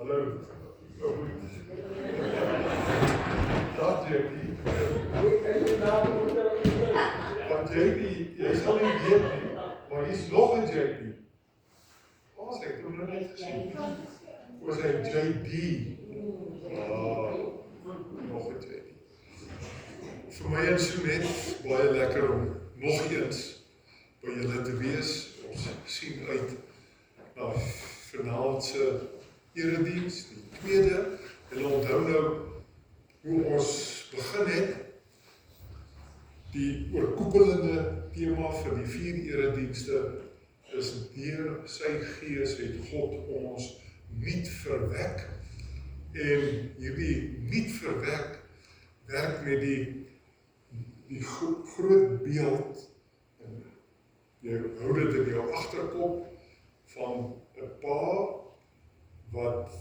Hallo. Dag Jackie. Want Jackie, jy sal nie weet nie, maar hier's nog 'n Jackie. Ons het hom nog net gesien. Was hy JD? Nog 'n Jackie. Vir my is so net baie lekker om nog eens by julle te wees. Ons sien uit na vanaand se erediens, die tweede. Julle onthou nou hoe ons begin het. Die oorkoepelende tema van die 4 eredienste is deur sy gees het God ons nuut verwek. En hierdie nuut verwek werk met die groot beeld, en jy hou dit in jou agterkop, van 'n pa wat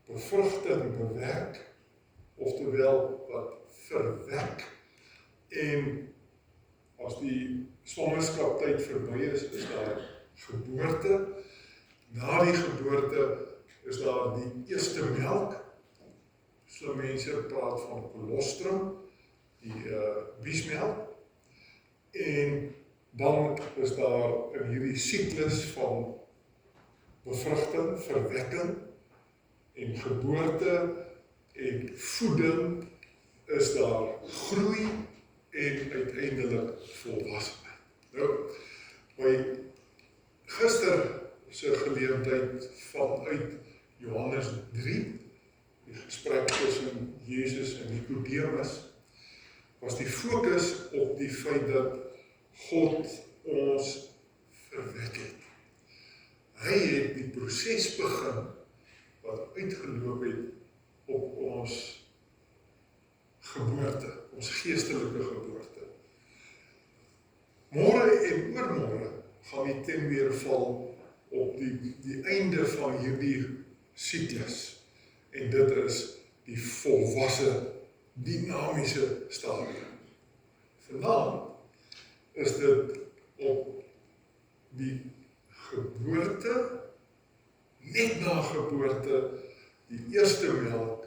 bevrugting bewerk, oftewel wat verwek, en as die swangerskaptyd verby is daar geboorte. Na die geboorte is daar die eerste melk. Slim mense praat van kolostrum, die biesmelk. En dan is daar in hierdie siklus van bevrugting, verwekking en geboorte en voeding is daar groei en uiteindelik volwassenheid. Nou, by gister se geleentheid vanuit Johannes 3, die gesprek tussen Jesus en Nicodemus, was die fokus op die feit dat God ons verwek het. Hy het die proses begin wat uitgeloop het op ons geboorte, ons geestelike geboorte. Môre en oormôre gaan die ten weer val op die einde van hierdie siklus. En dit is die volwasse, dinamiese stadium. Vanaand is dit op die geboorte, net na geboorte, die eerste melk,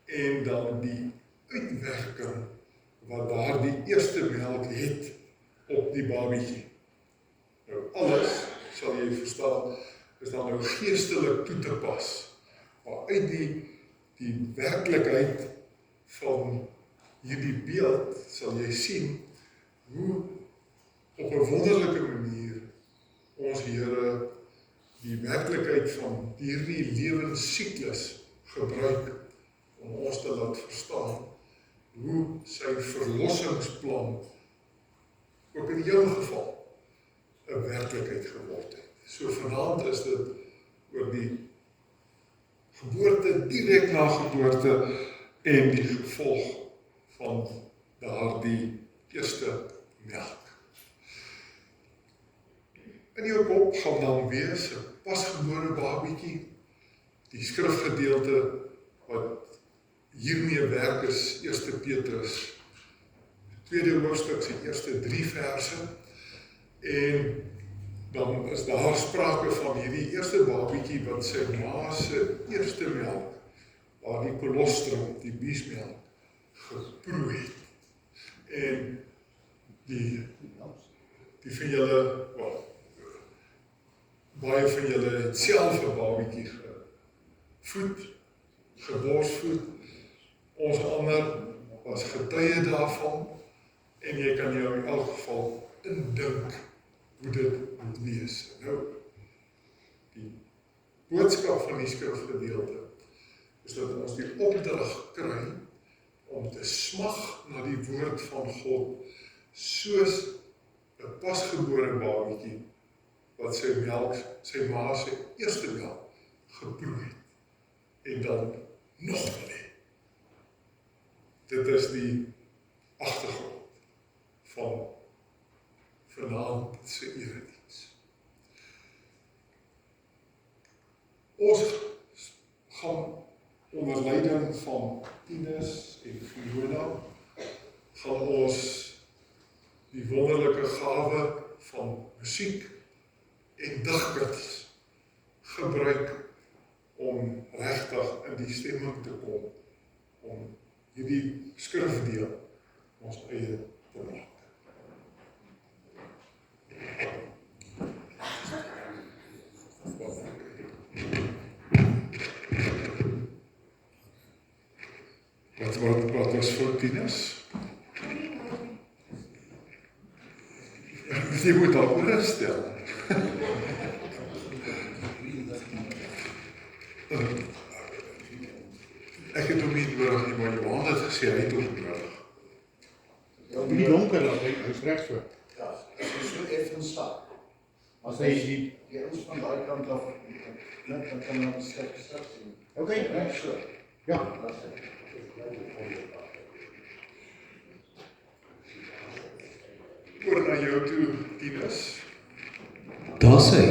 en dan die uitwerking wat daar die eerste melk het op die babietjie. Nou alles, sal jy verstaan, is dan nou geestelik toe te pas, maar uit die werklikheid van hierdie beeld sal jy sien hoe op 'n wonderlike manier ons Here die werklikheid van hierdie lewenssiklus gebruik om ons te laat verstaan hoe sy verlossingsplan ook in jou geval 'n werklikheid geword het. So vanaand is dit oor die geboorte, direk na geboorte en die gevolg van daardie eerste melk. In jou kop gaan dan wees 'n pasgebore babietjie. Die skrifgedeelte wat hiermee werk is 1 Petrus, tweede hoofstuk, se eerste 3 verse. En dan is daar sprake van hierdie eerste babietjie wat sy ma se eerste melk, waar die kolostrum, die biesmelk, geproe het. En die van julle, baie van julle het self 'n babietjie gevoed, geborsvoed. Ons ander was getuie daarvan, en jy kan jou in elk geval indink hoe dit moet wees. Nou, die boodskap van die skrifgedeelte is dat ons die opdrag kry om te smag na die woord van God, soos 'n pasgebore babietjie wat sy melk, sy ma se eerste melk geproe het, en dan nog wil hê. Dit is die agtergrond van vanaand se erediens. Ons gaan onder leiding van Tinus en Fiona gaan ons die wonderlike gawe van musiek en digkuns gebruik om regtig in die stemming te kom, om hierdie skrifdeel ons eie te maak. Wat was vir Tinus? Jy moet al oorstel. Ek het hom nie nodig nie, maar Johan het gesê, hy het hom nodig. Die donker, hy is recht so. Ja, as jy so even stap. As hy die... Die ons van die kant af, net dan kan ons sterk sien. Ok, Recht so. ja. Dat is het. Oor na jou toe, Tinus. Daar sy,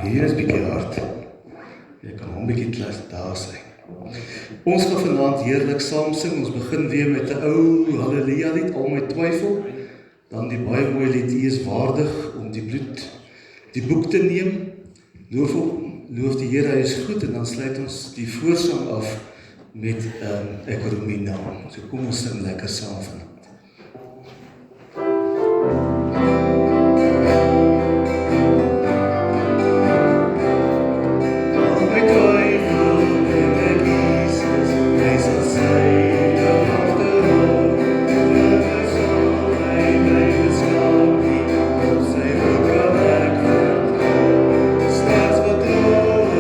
hier is bietjie hard. Jy kan hom bietjie klas, daar sy. Ons gaan vanaand heerlik saam sing, ons begin weer met 'n ou Halleluja lied, Al my twyfel, dan die baie mooi lied, U is waardig om die bloed, die boek te neem, loof die Here, hy is goed, en dan sluit ons die voorsang af met Ek roem U naam. So kom ons sing lekker saam vanaand. Slechts vertrouwen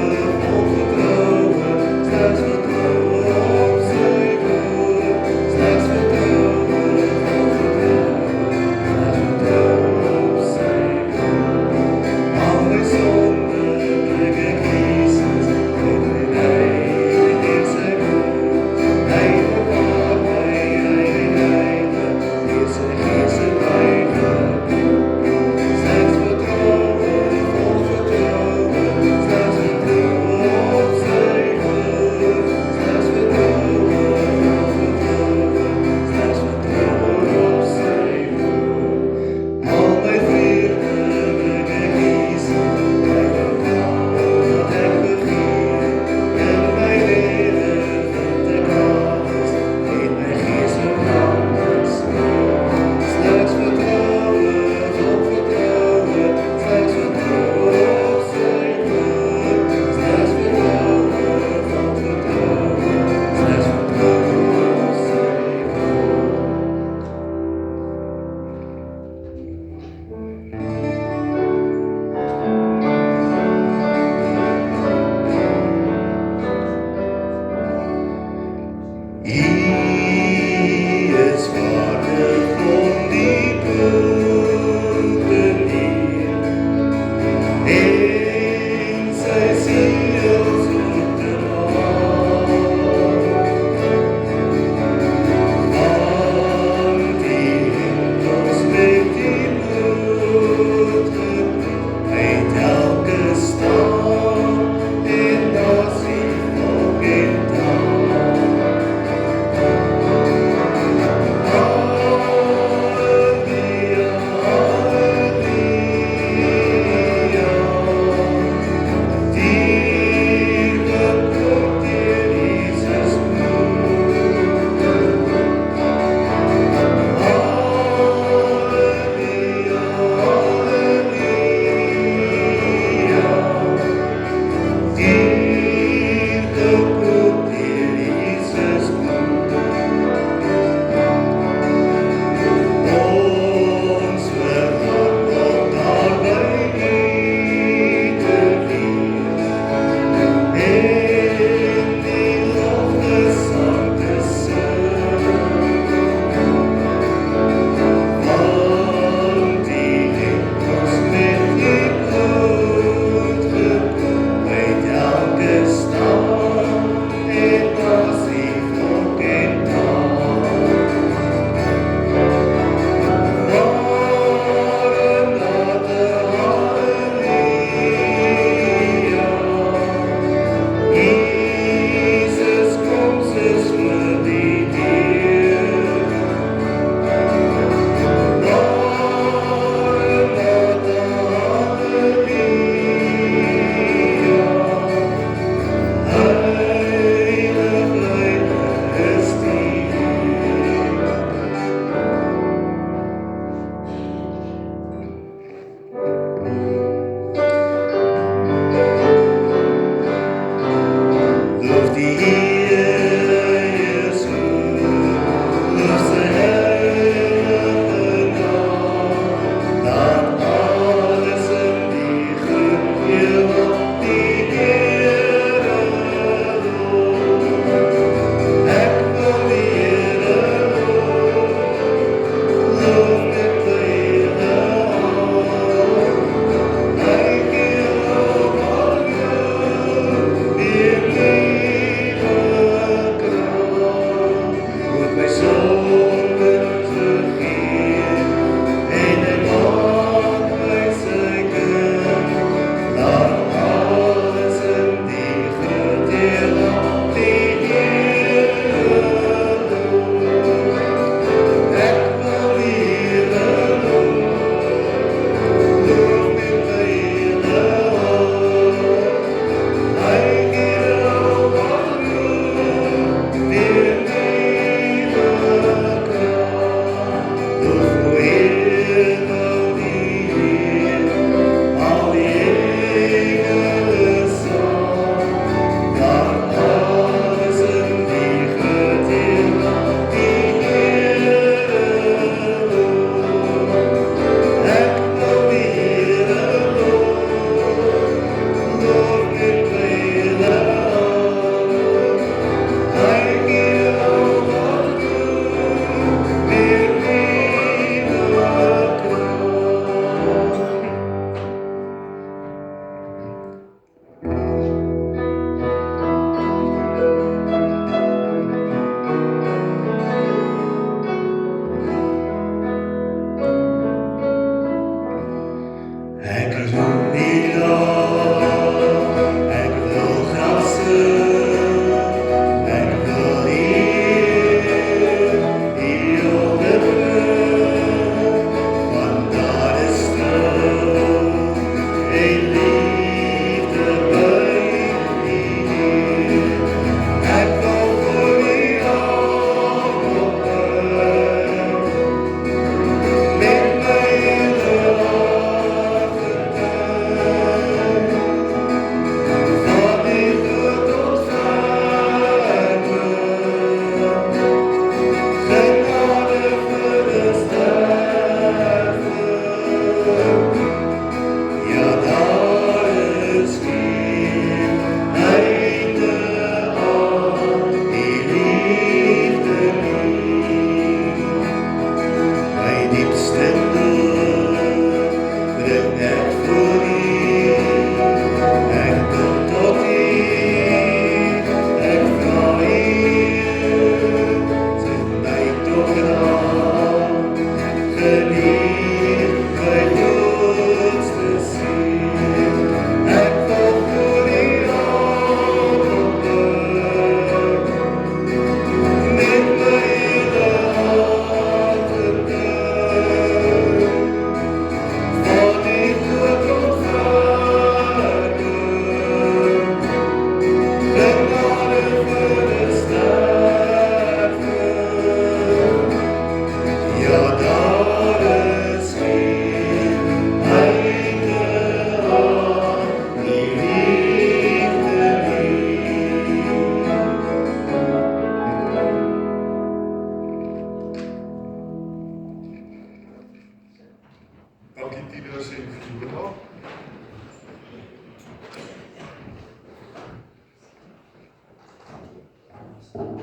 Ons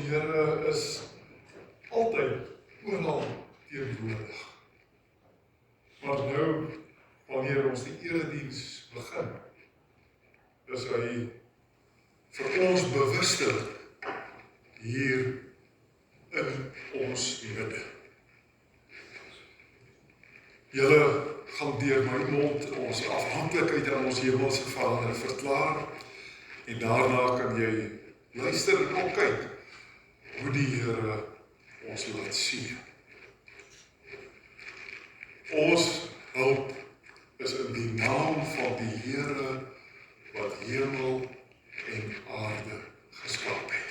Here is altyd oral teenwoordig. Maar nou, wanneer ons die erediens begin, is hy vir ons bewustelik hier in ons midde. Julle gaan deur my mond ons afhanklikheid aan ons hemelse Vader verklaar en daarna kan jy luister en ook kyk hoe die Here ons laat sien. Ons hulp is in die naam van die Here wat hemel en aarde geskaap het.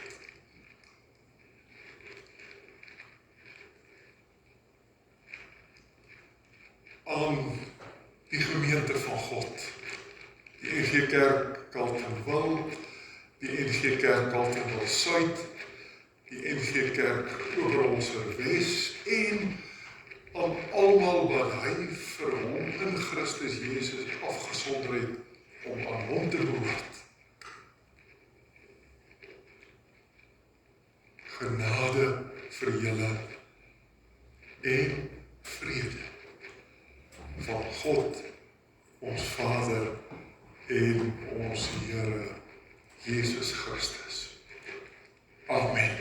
Aan die gemeente van God, die NG Kerk Carletonville, die NG Kerk Carletonville Suid, die NG Kerk Oberholzer-Wes en aan almal wat hy vir hom in Christus Jesus afgesonder het om aan hom te behoort. Genade vir julle en vrede van God, ons Vader en ons Here Jesus Christus. Amen.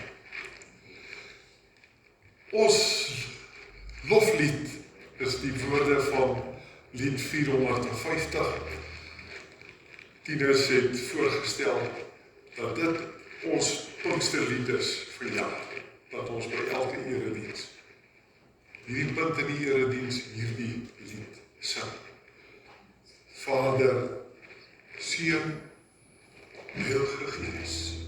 Ons loflied is die woorde van lied 450. Tieners het voorgestel dat dit ons Pinksterlied is vir jaar, dat ons by elke erediens hierdie punt in die erediens hierdie lied sing. Vader, Seun, Heilige Gees.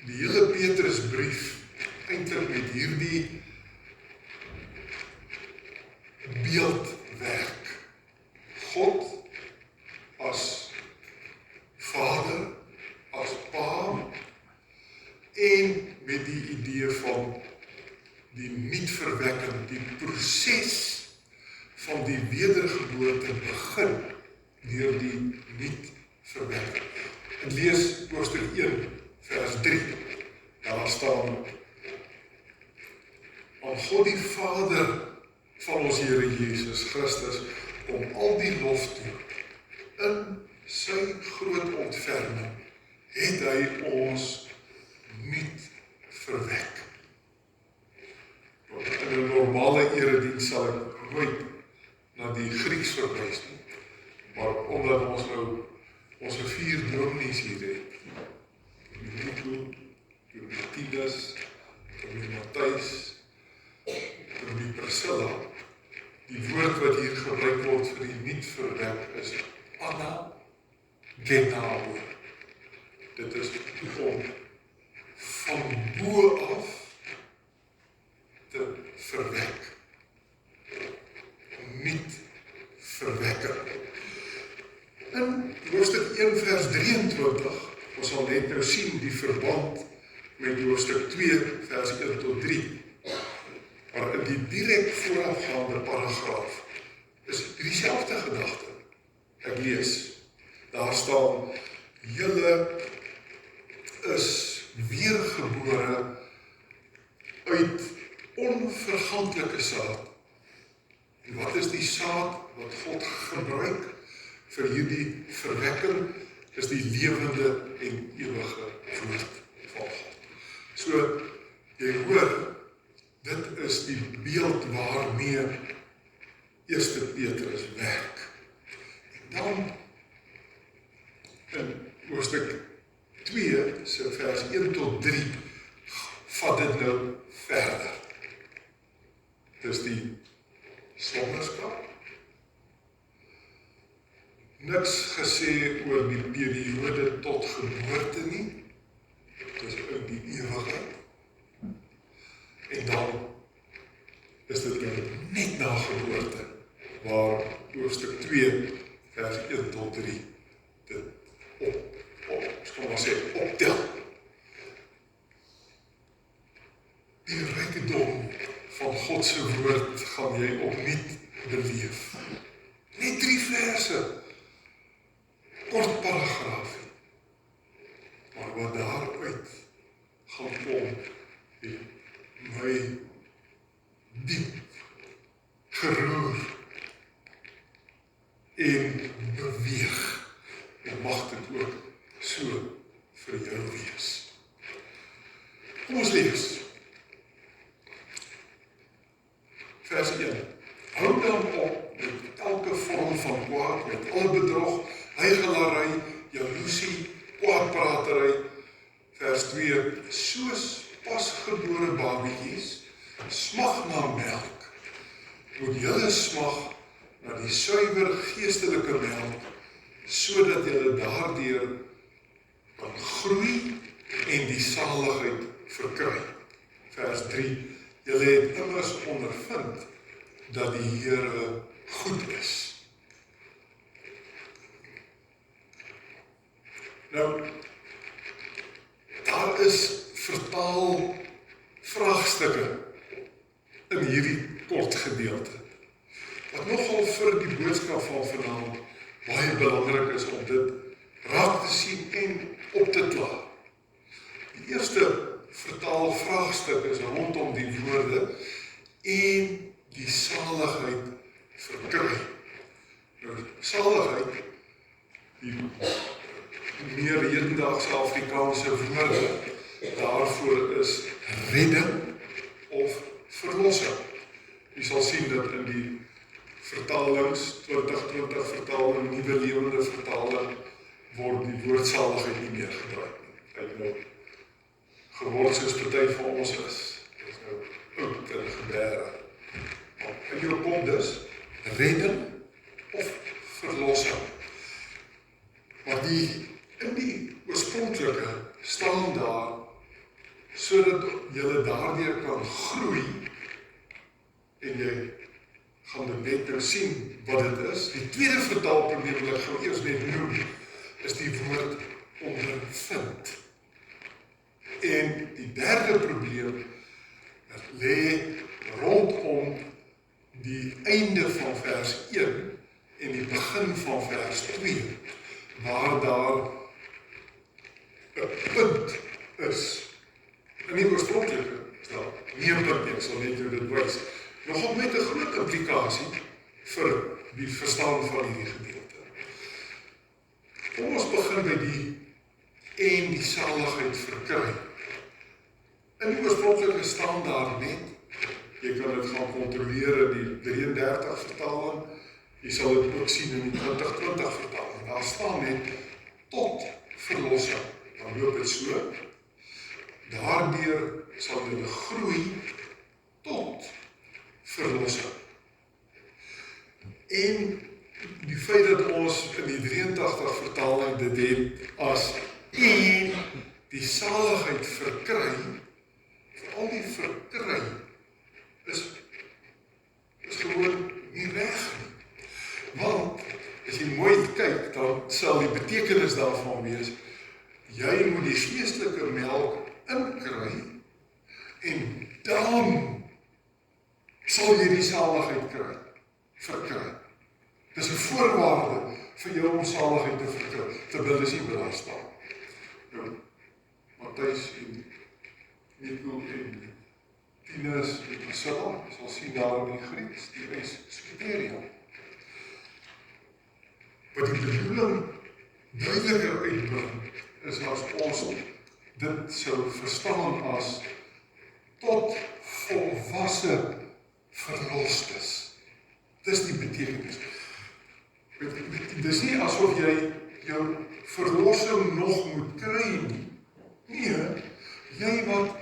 die hele Petrusbrief eintlik met hierdie beeld werk. God as Vader, as Pa, en met die idee van die nuutverwekking, die proses van die wedergeboorte begin deur die nuutverwekking. En lees hoofstuk 1 vers 3. Daar staan: aan God die Vader van ons Here Jesus Christus om al die lof toe. In sy groot ontferming het hy ons nuut verwek. In 'n normale erediens sal ek nooit na die Grieks verwys nie, maar omdat ons nou ons 4 dominees hier het, Nico, Martinus, Matthys, die Priscilla, die woord wat hier gebruik word vir die nuutverwek is Anna Genao. Dit is om van bo af te verwek. Nuutverwekker. In hoofstuk 1 vers 23, ons sal net nou sien die verband met hoofstuk 2 vers 1 tot 3. Maar in die direk voorafgaande paragraaf is dieselfde gedagte. Ek lees, daar staan, julle is weergebore uit onverganklike saad. En wat is die saad wat God gebruik vir hierdie verwekking? Is die lewende en ewige woord van God. So, jy hoor, dit is die beeld waarmee 1 Petrus werk. En dan in hoofstuk 2 se vers 1 tot 3 vat dit nou verder. Dis die swangerskap. Niks gesê oor die periode tot geboorte nie. Dis in die ewigheid. En dan is dit net na geboorte, waar hoofstuk 2 vers 1 tot 3 dit optel. Die rykdom van God se woord gaan jy opnuut beleef. Net 3 verse, kort paragraafie. Maar wat daaruit gaan kom, my diep geroer en beweeg. En mag dit ook so vir jou wees. Kom ons lees. Vers 1. Hou dan op met elke vorm van kwaad, met alle bedrog, huichelarij, jaloesie, kwaadpraterij. Vers 2. Soos pasgebore babietjies smag na melk, moet julle smag na die suiwer geestelike melk, sodat julle daardeur kan groei en die saligheid verkry. Vers 3. Julle het immers ondervind dat die Here goed is. Nou, daar is vertaal vraagstukke in hierdie kort gedeelte, wat nogal vir die boodskap van vanaand baie belangrik is om dit raak te sien en op te kla. Die eerste vertaal vraagstuk is rondom die woorde en die saligheid verkry. Nou, saligheid, die meer hedendaagse Afrikaanse woorde daarvoor is redding of verlossing. Jy sal sien dat in die vertalings, 2020 vertaling, Nuwe Lewende vertaling, word die woord saligheid nie meer gebruik nie. Hy het nou geword soos party van ons is. Dit is nou oud en gebere. En jou kom dus redding of verlossing. Maar in die oorspronklike staan daar sodat jy daardeur kan groei, en jy gaan dit net nou sien wat dit is. Die tweede vertaalprobleem wat ek gaan eers net noem, is die woord ondervind. En die derde probleem lê rondom die einde van vers 1 en die begin van vers 2, waar daar 'n punt is. In die oorspronklike is daar nie 'n punt nie, ek sal net jou dit wys. Nogal met 'n groot implikasie vir die verstaan van hierdie gedeelte. Kom ons begin by die en die saligheid verkry. In die oorspronklike staan daar net, jy kan dit gaan kontroleer in die 33 vertaling, jy sal dit ook sien in die 2020 vertaling, daar staan net tot verlossing, dan loop het so, daardeur sal julle groei tot verlossing. En die feit dat ons in die 83 vertaling dit het as en die saligheid verkry, veral die verkry, is gewoon nie reg nie. Want, as jy mooi kyk, dan sal die betekenis daarvan wees, jy moet die geestelike melk inkry, en dan sal jy die saligheid verkry. Dis 'n voorwaarde vir jou om saligheid te verkry, terwyl dis nie by daar staan. Nou, Matthys en Nico en Tinus en Priscilla, sal sien daar in die Grieks, die soteria. Wat die bedoeling duideliker uitbring, is as ons dit sou verstaan as tot volwasse verlostes. Dis die betekenis. Dis nie asof jy jou verlossing nog moet kry nie. Nee, jy wat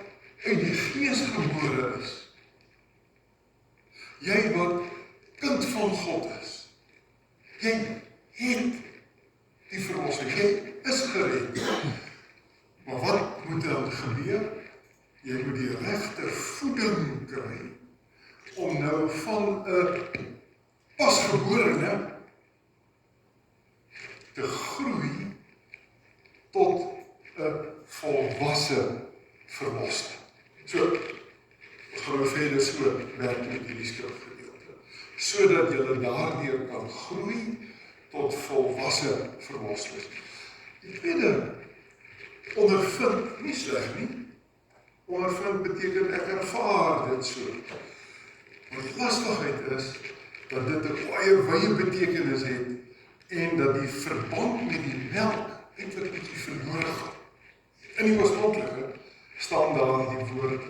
uit die Gees gebore is. Jy wat kind van God is. Jy het die verlossing. Jy is gered. Maar wat moet dan gebeur? Jy moet die regte voeding kry om nou van 'n pasgeborene te groei tot 'n volwasse verloste. So, ons gaan nou verder so werk met hierdie skrifgedeelte, sodat julle daardeur kan groei tot volwasse verlostes. Die tweede, ondervind, nie sleg nie. Ondervind beteken ek ervaar dit so. Maar die lastigheid is, dat dit 'n baie wye betekenis het, en dat die verband met die melk eintlik bietjie verlore gaan. In die oorspronklike staan daar die woord,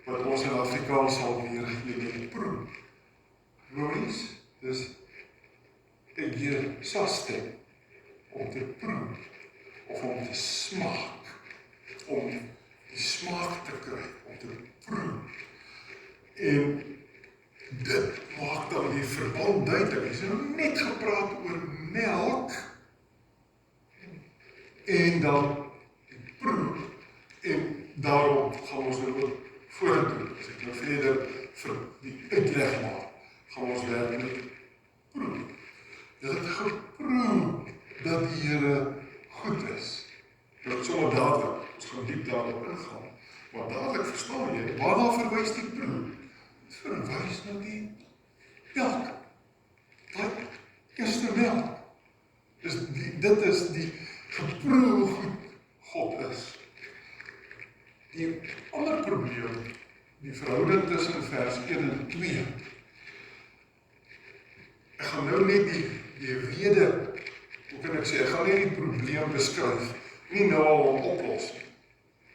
wat ons in Afrikaans sal weergee, proe. Maurice, dis saste, om te proe, of om te smaak, om die smaak te kry, om te proe. En dit maak dan die verband duidelik. Ons het nou net gepraat oor melk, en dan die proe, en daarom gaan ons nou ook vorentoe. As ek nou verder vir die uitleg maak, gaan ons werk met proe. Jy het geproe dat die Here goed is. Nou, sommer dadelik, ons gaan diep daarop ingaan, maar dadelik verstaan jy, waarna verwys die proe? Het verwys na die melk. Dat eerste melk. Dus dit is die geproe hoe goed God is. Die ander probleem, die verhouding tussen vers 1 en 2. Ek gaan nou net die rede, hoe kan ek sê, ek gaan net die probleem beskryf, nie nou al om oplos nie.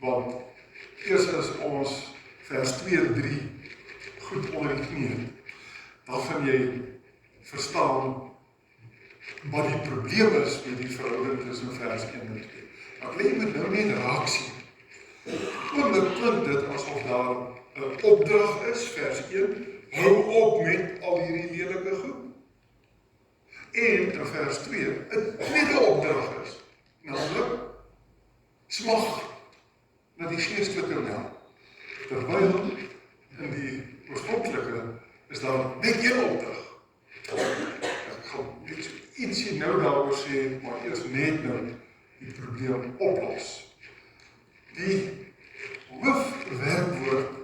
Want eers as ons vers 2 en 3 goed onder die knie, dan gaan jy verstaan wat die probleem is met die verhouding tussen vers 1 en 2. Maar ek moet nou net raak sien. Want klink dit asof daar 'n opdrag is, vers 1, hou op met al hierdie lelike goed. En in vers 2, 'n tweede opdrag is, naamlik smag na die geestelike melk. Terwyl in die oorspronklike is daar net een opdrag. Ek gaan ietsie nou daaroor sê, maar eers net nou die probleem oplos. Die hoofwerkwoord,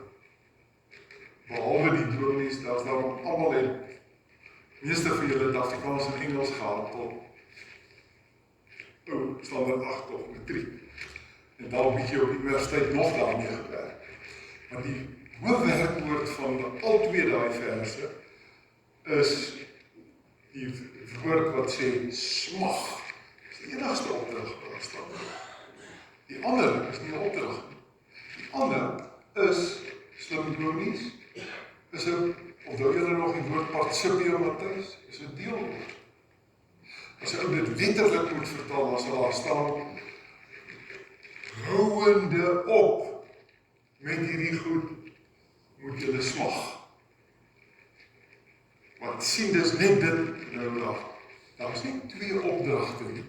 behalwe die dominees, daar's daarom almal het, meeste van julle het Afrikaans en Engels gehad tot standaard 8 of matriek. En daar 'n bietjie op die universiteit nog daarmee gewerk. Maar die hoofwerkwoord van al twee daai verse is die woord wat sê smag. Dis die enigste opdrag wat daar staan. Die ander is nie 'n opdrag nie. Die ander is slim dominees, is 'n, onthou julle nog die woord participio Matthys, is 'n deelwoord. As jy dit letterlik moet vertaal, dan sal daar staan houende op met hierdie goed moet julle smag. Want sien, dis net dit nou daar is nie twee opdragte nie.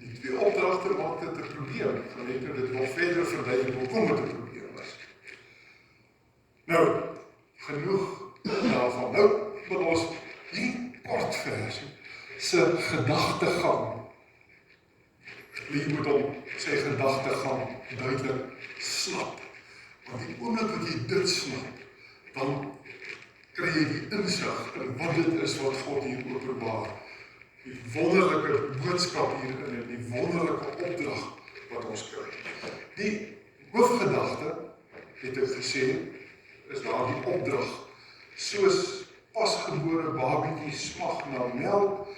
Die twee opdragte maak dit 'n probleem. Gaan net nou dit nog verder verduidelik hoekom dit 'n probleem is. Nou, genoeg daarvan. Nou wil ons hierdie kort versie se gedagtegang. Jy moet hom sy gedagtegang duidelik snap. Want die oomblik wat jy dit snap, dan kry jy die insig in wat dit is wat God hier openbaar. Die wonderlike boodskap hierin en die wonderlike opdrag wat ons kry. Die hoofgedagte, het ek gesê, is daar die opdrag. Soos pasgebore babietjie smag na melk,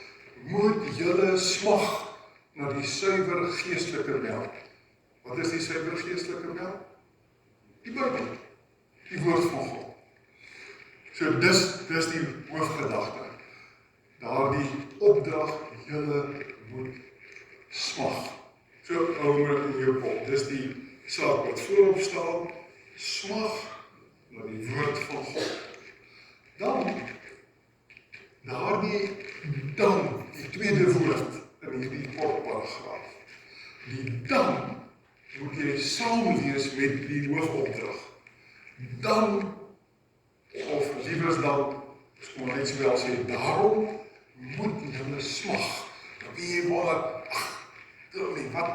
moet julle smag na die suiwer geestelike melk. Wat is die suiwer geestelike melk? Die Bybel, die woord van God. So dis die hoofgedagte. Daardie opdrag, julle moet smag. So hou maar in jou kop. Dis die saak wat voorop staan, smag na die woord van God. Dan die tweede woord in hierdie kort paragraaf. Die dan moet jy saamlees met die hoofopdrag. Dan, of liewers dan, kom net sowel sê, daarom moet julle smag. Dan wie jy wonder, wat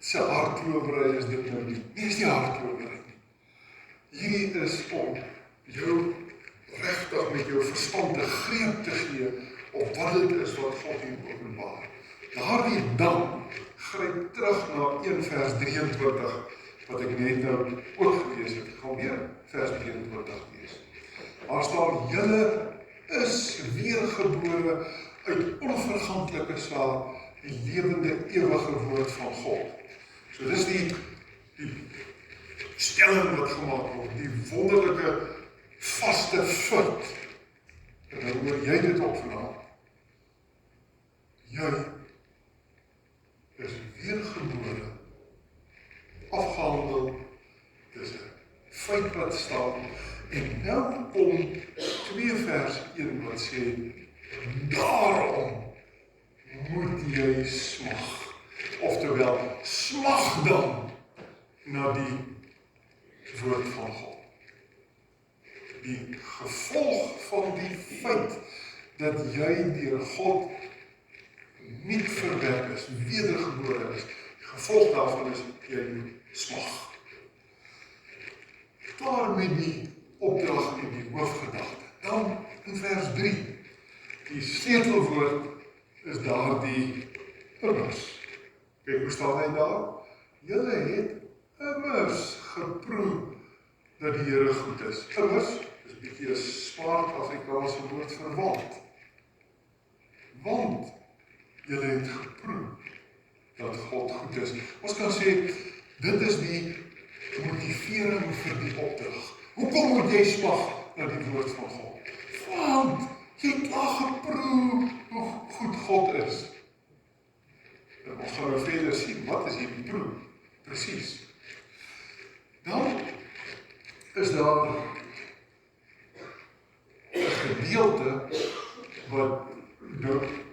se hartklowerry is dit nou nie? Nie is die hartklowerry nie. Hierdie is om jou regtig met jou verstand 'n greep te gee op wat dit is wat God hier openbaar. Daardie dan gryp terug na 1 vers 23 wat ek net nou ook gelees het. Ek gaan weer vers 23 lees. Daar staan, julle is weergebore uit onverganklike saad, die lewende ewige woord van God. So dis die stelling wat gemaak word, die wonderlike vaste feit. En dan hoor jy dit op vanaand. Jy is weergebore, afgehandel, dis 'n feit wat staan, en nou kom 2 vers 1 wat sê, daarom moet jy smag. Oftewel, smag dan na die woord van God. Die gevolg van die feit dat jy deur God nie verwerk is, wedergebore is, die gevolg daarvan is jy moet smag. Klaar met die opdrag en die hoofgedagte. Dan in vers 3, die sleutelwoord is daar die immers. Kijk, hoe staan hy daar? Julle het immers geproe dat die Here goed is. Immers is 'n bietjie 'n smart Afrikaanse woord vir want julle het geproe dat God goed is. Ons kan sê, dit is die motivering vir die opdrag. Hoekom moet jy smag na die woord van God? Want jy het al geproe hoe goed God is. En ons gaan nou verder sien, wat is hierdie proe? Presies. Dan is daar 'n gedeelte wat nou die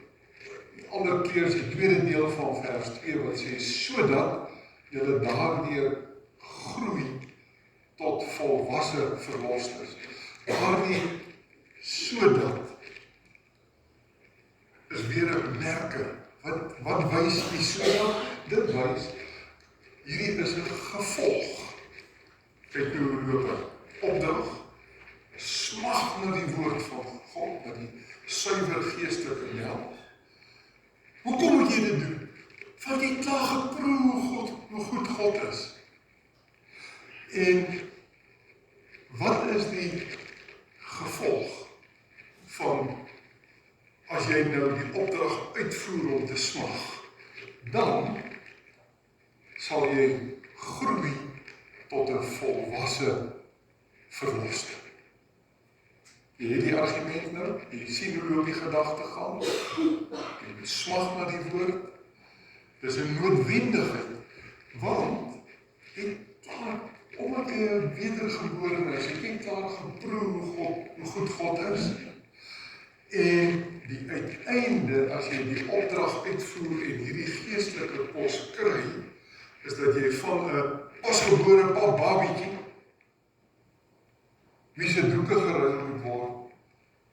ander keer is die tweede deel van vers 2 wat sê, sodat julle daardeur groei tot volwasse verlosters. Daardie sodat is weer 'n merke. Wat wys die sodat? Dit wys, hierdie is 'n gevolg. Kyk hoe loop opdrag, smag na die woord van God, na die suiwer geestelike melk. Hoekom moet jy dit doen? Want jy klaar geproe hoe goed God is. En wat is die gevolg van as jy nou die opdrag uitvoer om te smag? Dan sal jy groei tot 'n volwasse verloster. Jy het die argument nou, jy sien hoe loop die gedagte gaan, jy smag na die woord, dis 'n noodwendigheid, want jy klaar, omdat jy 'n wedergebore is, jy klaar geproe hoe goed God is, en die uiteinde, as jy die opdrag uitvoer en hierdie geestelike pos kry, is dat jy van 'n pasgebore babietjie, wie se doeke geruil moet word,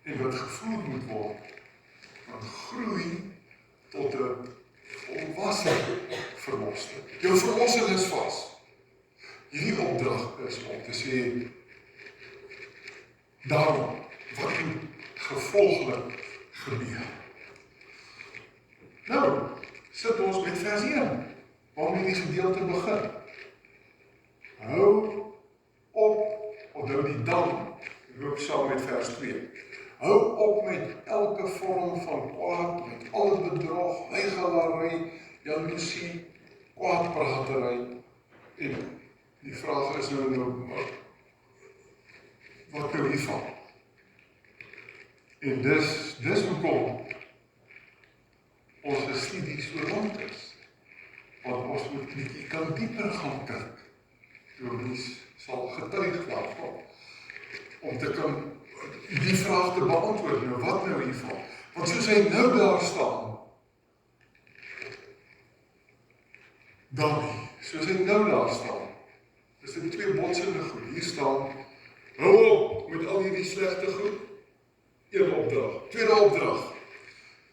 en wat gevoed moet word, dan groei tot 'n volwasse verloster. Jou verlossing is vas. Hierdie opdrag is om te sê, daarom, wat moet gevolglik gebeur. Nou, sit ons met vers 1, waarmee die gedeelte begin. Hou op, onthou die dan, loop saam met vers 2. Hou op met elke vorm van kwaad, met alle bedrog, huichelarij, jaloesie, kwaadpraterij. En die vraag is nou wat nou hiervan? En dis hoekom ons studie so lank is. Want ons moet bietjie kan dieper gaan kyk. Mens sal getuig daarvan. Om te kan die vraag te beantwoord, nou wat nou hiervan? Want soos hy nou daar staan, soos hy nou daar staan, is dit twee botsende goed. Hier staan, hou op met al hierdie slegte goed. Een opdrag. Tweede opdrag,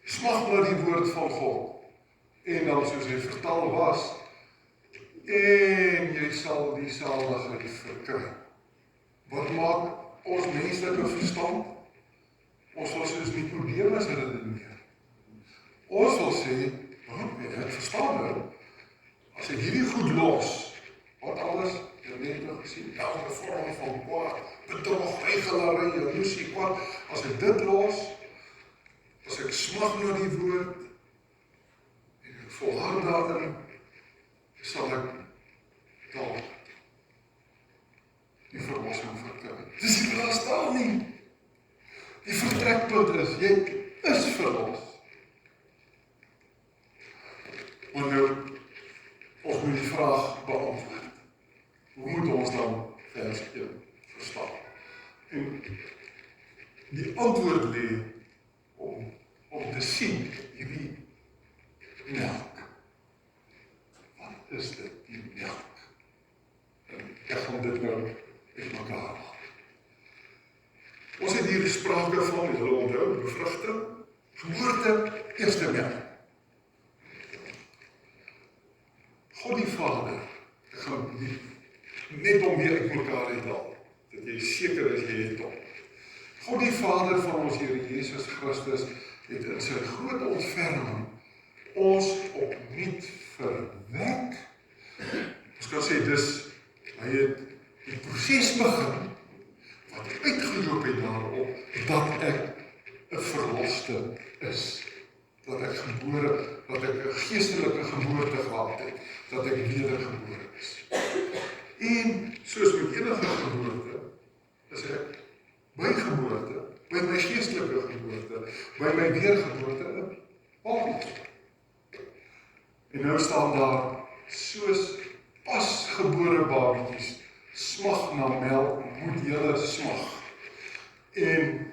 smag na die woord van God. En dan soos hy vertaal was, en jy sal die saligheid verkry. Wat maak ons menslike verstand? Ons wil soos Nikodemus redeneer. Ons wil sê, ek verstaan nou, as ek hierdie goed los, wat alles, jy het nou gesien, elke vorm van kwaad, bedrog, huichelarij, jaloesie, kwaad, as ek dit los, as ek smag na die woord, en ek volhard daarin, sal ek dalk die verlossing verkry. Dis nie daar staan nie. Die vertrekpunt is, jy is verlos. Maar nou, ons moet die vraag beantwoord. Hoe moet ons dan vers 1 verstaan? En die antwoord lê om te sien hierdie melk. Wat is dit, die melk? En ek gaan dit nou uit mekaar maak. Ons het hier sprake van, julle onthou, bevrugting, geboorte, eerste melk. God die Vader, ek gaan net om weer uit mekaar uithaal, dat jy seker is jy het hom. God die Vader van ons Here Jesus Christus het in sy groot ontferming ons opnuut verwek. Ons kan sê dis, hy het die proses begin wat uitgeloop het daarop dat ek 'n verloste is. Dat ek gebore, dat ek 'n geestelike geboorte gehad het, dat ek wedergebore is. En soos met enige geboorte, is ek by geboorte, by my geestelike geboorte, by my weergeboorte, 'n babietjie. En nou staan daar, soos pasgebore babietjies, smag na melk, moet julle smag. En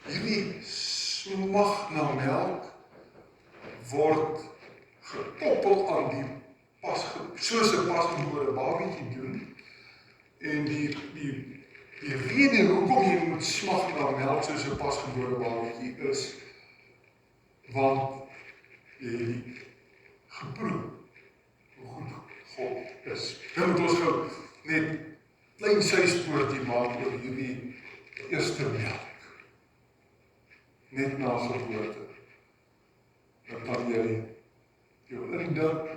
hierdie smag na melk word gekoppel aan die soos 'n pasgebore babatjie doen. En die rede hoekom jy moet smag na melk soos 'n pasgebore babatjie is, want jy het die geproe hoe goed God is. Dan moet ons gou net klein syspoortjie maak oor hierdie eerste melk. Net na geboorte. Dan kan jy jou indink,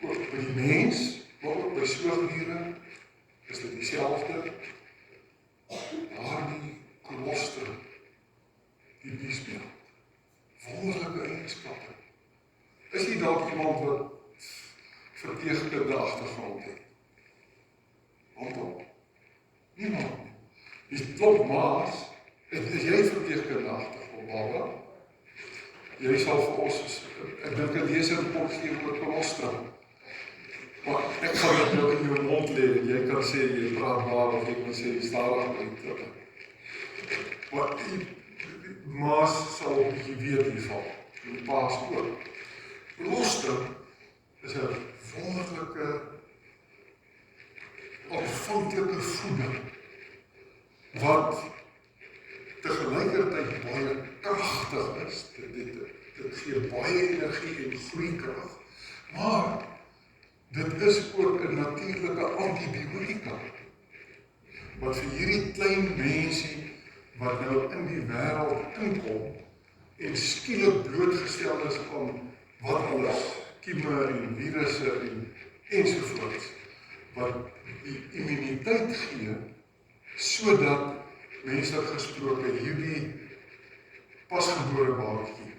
ook by die mens, maar ook by soogdiere, is dit dieselfde. Daardie kolostrum, die biesmelk, wonderlike eigenskappe. Is nie dalk iemand wat verpleegkundige agtergrond het? Want niemand nie. Die klop maas, is jy verpleegkundige agtergrond, baba? Jy sal vir ons, ek dink 'n leesrapport gee oor kolostrum. Maar ek gaan dit nou in jou mond lê, jy kan sê jy praat waar, of jy kan sê jy stadig uit. Maar die maas sal 'n bietjie weet hiervan, die paas ook. Kolostrum is 'n wonderlike, aanvanklike voeding, wat tegelijkertijd baie kragtig is. Dit gee baie energie en groeikrag, maar dit is ook 'n natuurlike antibiotika, wat vir hierdie klein mensie wat nou in die wêreld inkom en skielik blootgestel is aan wat alles, kieme en virusse ensovoorts, wat die immuniteit gee, sodat menslik gesproke hierdie pasgebore babatjie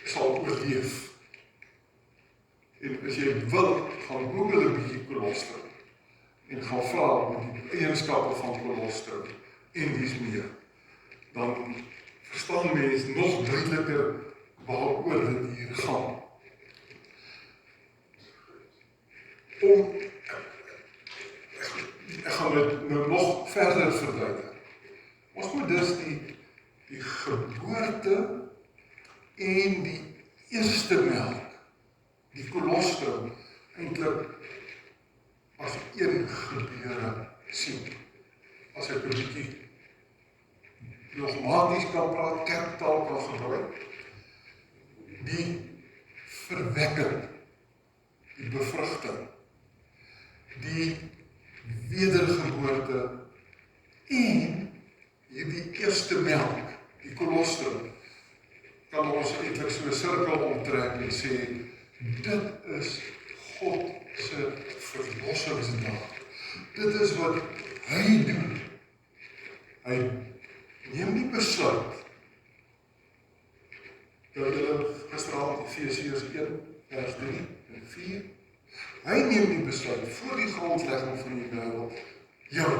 sal oorleef. En as jy wil, gaan Google 'n bietjie kolostrum en gaan vra oor die eienskappe van kolostrum en dies meer. Dan verstaan mens nog duideliker waaroor dit hier gaan. Ek gaan dit nou nog verder verduidelik. Ons moet dus die geboorte en die eerste melk, die kolostrum, eintlik as een gebeure sien. As ek 'n bietjie dogmaties kan praat, kerktaal kan gebruik, die verwekking, die bevrugting, die wedergeboorte en hierdie eerste melk, die kolostrum, kan ons eintlik so 'n sirkel omtrek en sê, dit is God se verlossingsdaad. Dit is wat hy doen. Hy neem nie besluit dat hulle gisteraand Efesiërs 1 vers 3 en 4, hy neem nie besluit voor die grondlegging van die wêreld, jou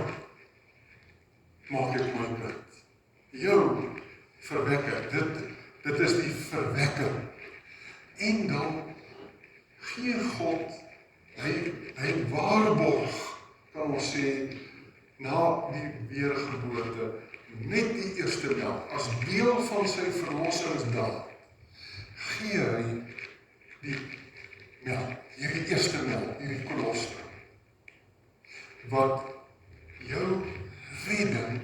maak ek my kind, jou verwekker, dit is die verwekking. En dan gee God, hy waarborg, kan ons sê, na die weergeboorte, met die eerste melk, as deel van sy verlossingsdaad, gee hy die melk, hierdie eerste melk, hierdie kolostrum, wat jou redding,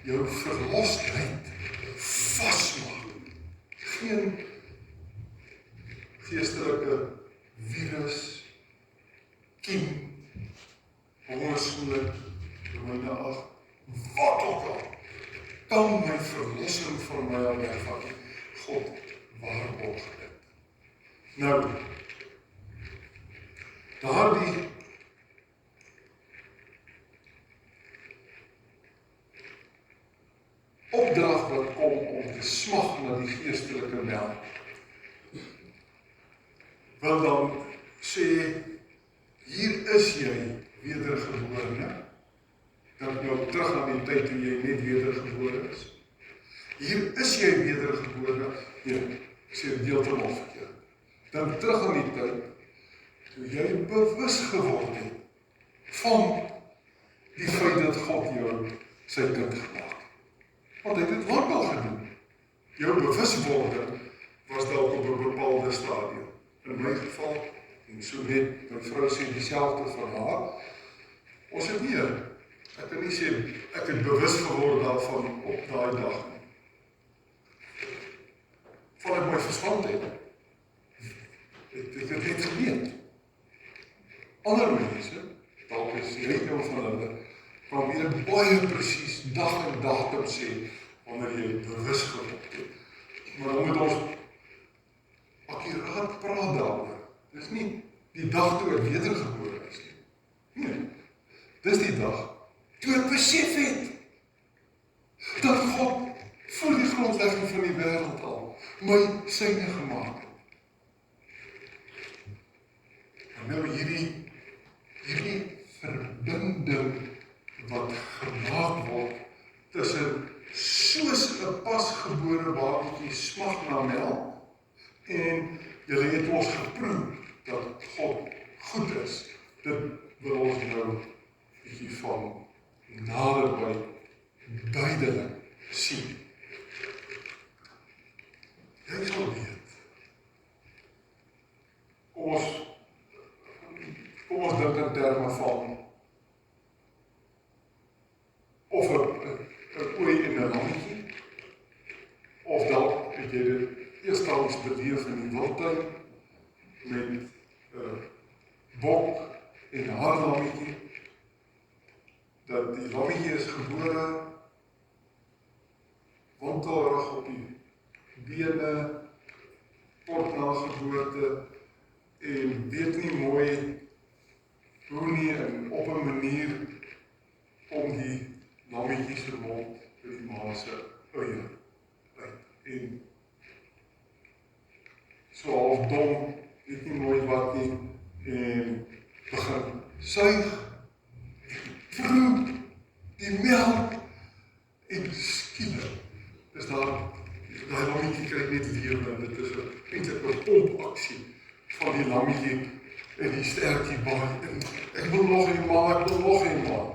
jou verlosheid vasmaak. Geen geestelike virus, kiem, hongersnood, Romeine 8, wat ook al, kan my verlossing van my al wegvat. God waarborg dit. Nou, daardie opdrag wat kom om te smag na die geestelike melk, wil dan sê, hier is jy wedergebore, dan nou terug aan die tyd toe jy net wedergebore is. Hier is jy wedergebore, nee, ek sê deeltemal verkeerd. Dan terug aan die tyd toe jy bewus geword het van die feit dat God jou sy kind gemaak het. Want hy het dit lang al gedoen. Jou bewuswording was dalk op 'n bepaalde stadium. in my geval, en so net, my vrou sê dieselfde van haar, ons het nie, ek kan nie sê, ek het bewus geword daarvan op daai dag nie. Van ek my verstand het, ek het net geweet. Ander mense, dalk is jy een van hulle, kan weer baie presies dag en datum sê, wanneer jy bewus geword het. Maar dan moet ons akkuraat praat daaroor. Dis nie die dag toe ek wedergebore is nie. Nee, dis die dag toe ek besef het dat God voor die grondlegging van die wêreld al my syne gemaak het. En nou hierdie verbinding wat gemaak word tussen soos 'n pasgebore babatjie smag na melk en julle het ons geproe dat God goed is. Dit wil ons nou bietjie van naderby duidelik sien. Jy sal weet. Kom ons dink in terme van of 'n ooi en 'n lammetjie, of dalk het jy dit eerstens beleef in die wildtuin met 'n bok en 'n haarlammetjie, dat die lammetjie is gebore, wankelrig op die bene, kort na geboorte, en weet nie mooi hoe nie en op 'n manier om die lammetjie se mond vir die ma se eie uit. En so half dom, weet nie mooi wat nie, en begin suig, proe die melk, en skielik is daar, daai lammetjie kry net lewe, en dit is eintlik 'n pompaksie van die lammetjie en die stertjie baai, en ek wil nog een ma, ek wil nog een ma.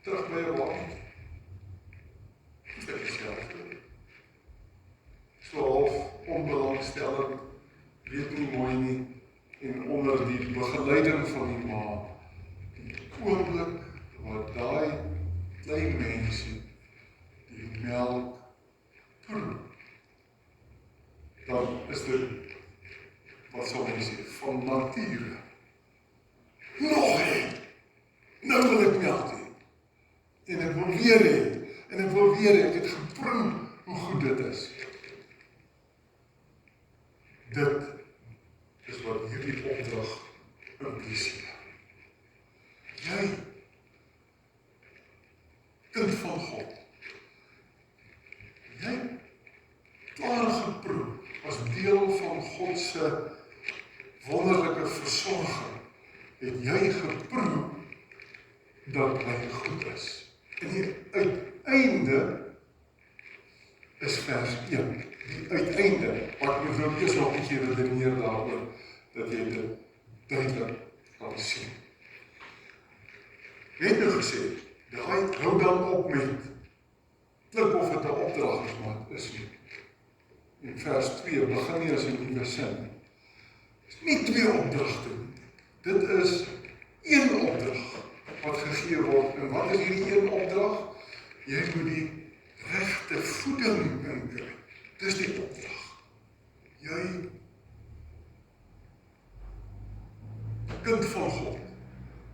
Terug by 'n baai. Dit is dieselfde. So half onbelangstellend, weet nie mooi nie, en onder die begeleiding van die ma, die oomblik wat daai klein mensie die melk proe, dan is dit, wat sal mens sê, van nature. Nog hê, nou wil ek melk hê, en ek wil weer hê, en ek wil weer hê, ek het geproe hoe goed dit is. Dit is wat hierdie opdrag impliseer. Jy, kind van God, jy klaar geproe as deel van God se wonderlike versorging, het jy geproe dat hy goed is. En die uiteinde is vers 1. Die uiteinde, maar ek moet nou eers nog 'n bietjie redeneer daaroor, dat jy dit duidelik kan sien. Ek het nou gesê, daai hou dan op met klink of dit 'n opdrag is, maar dit is nie. In vers 2 begin nie as 'n nuwe sin. Dit is nie 2 opdragte nie. Dit is 1 opdrag wat gegee word. En wat is hierdie 1 opdrag? Jy moet die regte voeding inkry. Dis die opdrag. Jy, kind van God,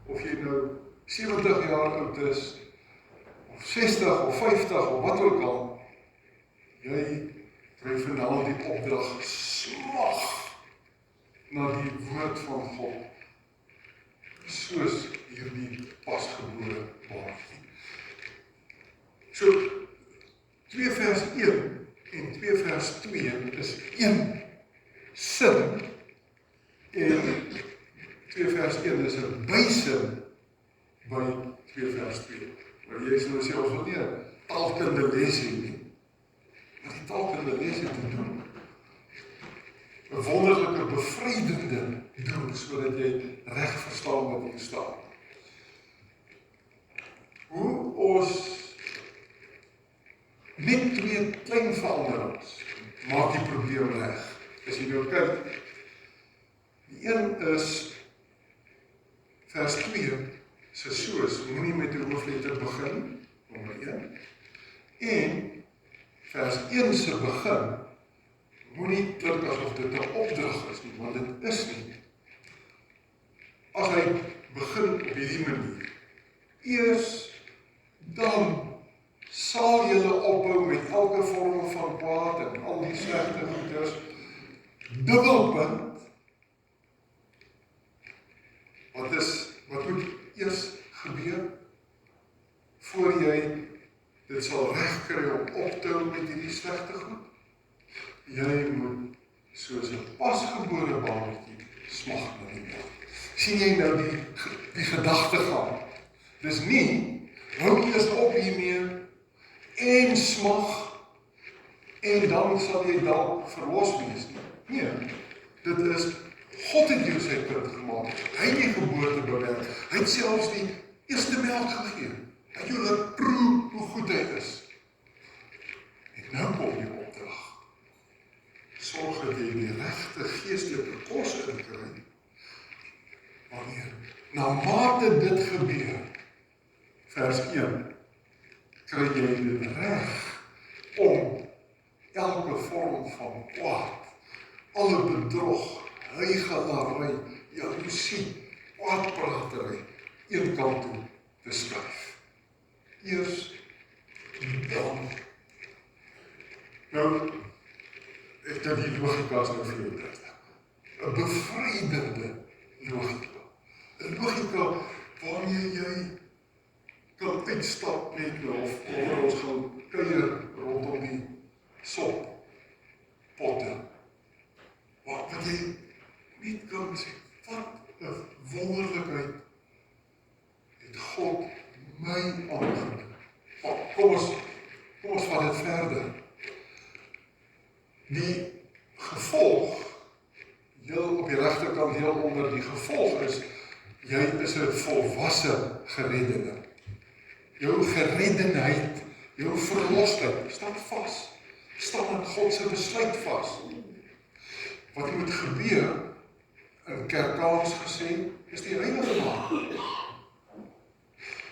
of jy nou 70 jaar oud is, of 60 of 50 of wat ook al, jy kry vanaand die opdrag smag na die woord van God, soos hierdie pasgebore babatjie. So 2 vers 1 en 2 vers 2 is 1 sin, en 2 vers 1 is 'n bysin by 2 vers 2. Maar jy sal sê, ons wil nie 'n taalkunde les hê nie, maar die taalkunde les het te doen. 'n wonderlike bevrydende doen, sodat jy reg verstaan wat hier staan. Hoe ons net 2 klein veranderings maak die probleem reg. As jy nou kyk, die een is vers 2 se soos, moenie met die hoofletter begin, nommer 1. En vers 1 se begin, moenie klink asof dit 'n opdrag is nie, want dit is nie. As hy begin op hierdie manier, eers dan sal julle ophou met elke vorm van kwaad en al die slegte goeders, dubbelpunt. Wat moet eers gebeur voor jy dit sal regkry om op te hou met hierdie slegte goed? Jy moet soos 'n pasgebore babatjie smag na die melk. Sien jy nou die gedagte gaan? Dis nie, hou eers op hiermee en smag en dan sal jy dalk verlos wees nie. Nee, dit is God het jou sy kind gemaak. Hy het die geboorte bewerk. Hy het selfs die eerste melk gegee. Hy het jou laat proe hoe goed hy is. En nou kom die opdrag. Sorg dat jy die regte geestelike kos inkry. Wanneer? Nou mate dit gebeur, vers 1, kry jy dit reg om elke vorm van kwaad, alle bedrog, huigelary, jaloesie, kwaadpratery, een kant toe te skuif. Eers dan. Nou, ek dink die logika is nou vir jou tyd. 'n Bevrydende logika. 'n Logika waarmee jy kan uitstap net nou, of ons gaan kuier rondom die soppotte. Wat jy niet kan sê, wat 'n wonderlikheid het God my aangedoen. Kom ons vat dit verder. Die gevolg, heel op die regterkant heel onder die gevolg is, jy is 'n volwasse gereddene. Jou gereddenheid, jou verlosheid, staan vas. Staan in God se besluit vas. Wat moet gebeur, in kerkaans gesê, is die heilige maak.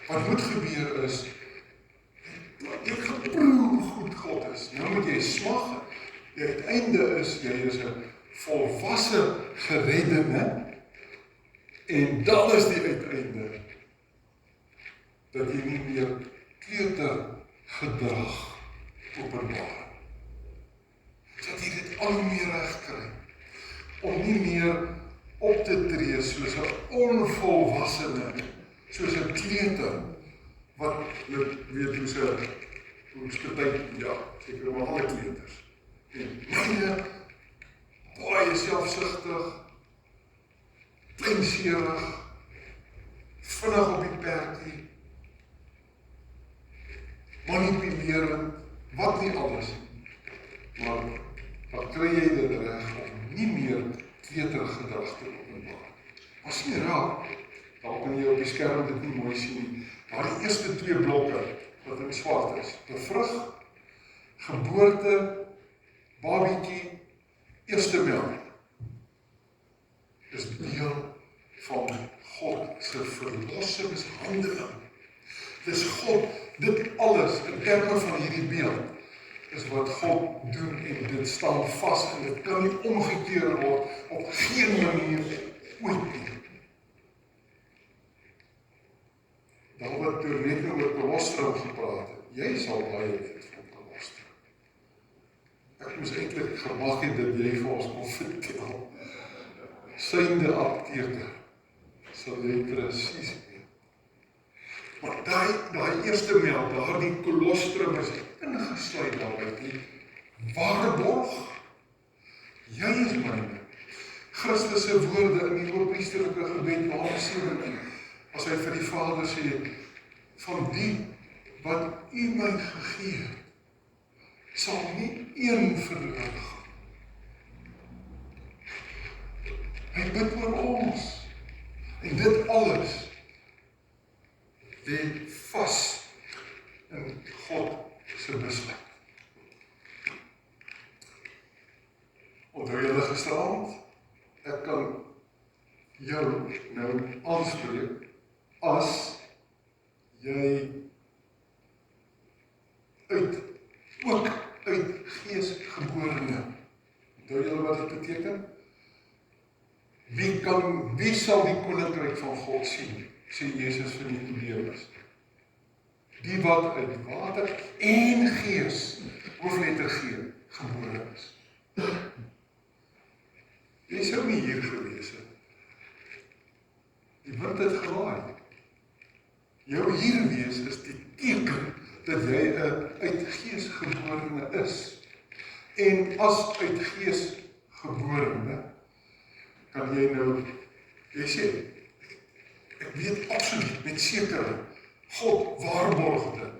Wat moet gebeur is, jy geproe hoe goed God is. Nou moet jy smag. Die uiteinde is, jy is 'n volwasse gereddene, en dan is die uiteinde, dat jy nie meer kleutergedrag openbaar. Dat jy dit al hoe meer reg kry, om nie meer op te tree soos 'n onvolwassene, soos 'n kleuter, wat weet hoe se tyd, ja, seker maar alle kleuters. Myne, baie selfsugtig, kleinserig, vinnig op die perkie, manipulerend, wat nie alles nie. Maar dan kry jy dit reg om nie meer kleutergedrag te openbaar. Maar sien raak, dan kan jy op die skerm dit nie mooi sien nie. Maar die eerste 2 blokke, wat in swart is, bevrug, geboorte, babietjie, eerste melk, is deel van God se verlossingshandeling. Dis God, dit alles, in terme van hierdie beeld, is wat God doen en dit staan vas en dit kan nie omgekeer word op geen manier ooit nie. Dan word toe net oor kolostrum gepraat. Jy sal baie weet van kolostrum. Ek moes eintlik gewag het dat jy vir ons kon vertel. Synde apteker sal jy presies weet. Maar daai eerste melk, daardie kolostrum is ingesluit daarby, die waarborg. Jy is myne. Christus se woorde in die hoëpriesterlike gebed, Johannes 17, as hy vir die Vader sê, van die wat U my gegee het, sal nie een verloor gaan. Hy bid oor ons. En dit alles lê vas in God se besluit. Onthou julle jou nou aanspreek as jy ook uit gees geborene. Onthou julle wat dit beteken? Wie sal die koninkryk van God sien? Sê Jesus vir Nikodemus. Die wat uit water en gees, hoofletter G, gebore is. Jy sou nie hier gewees het. Die wind het gewaai. Jou hier wees is die teken dat jy uit gees geborene is. En as uit gees geborene, kan jy nou, jy sê, ek weet absoluut met sekere, God waarborg dit,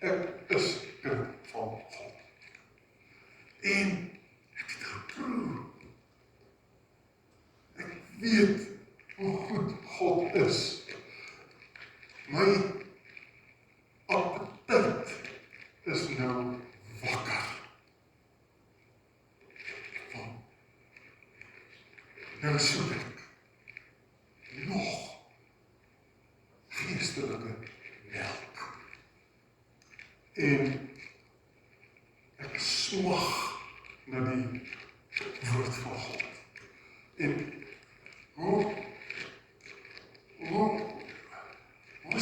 ek is kind van God. En ek het geproe. Ek weet hoe goed God is. My appetit is nou wakker. Nou soek ek nog geestelike melk. En ek smag na die woord van God. En hoe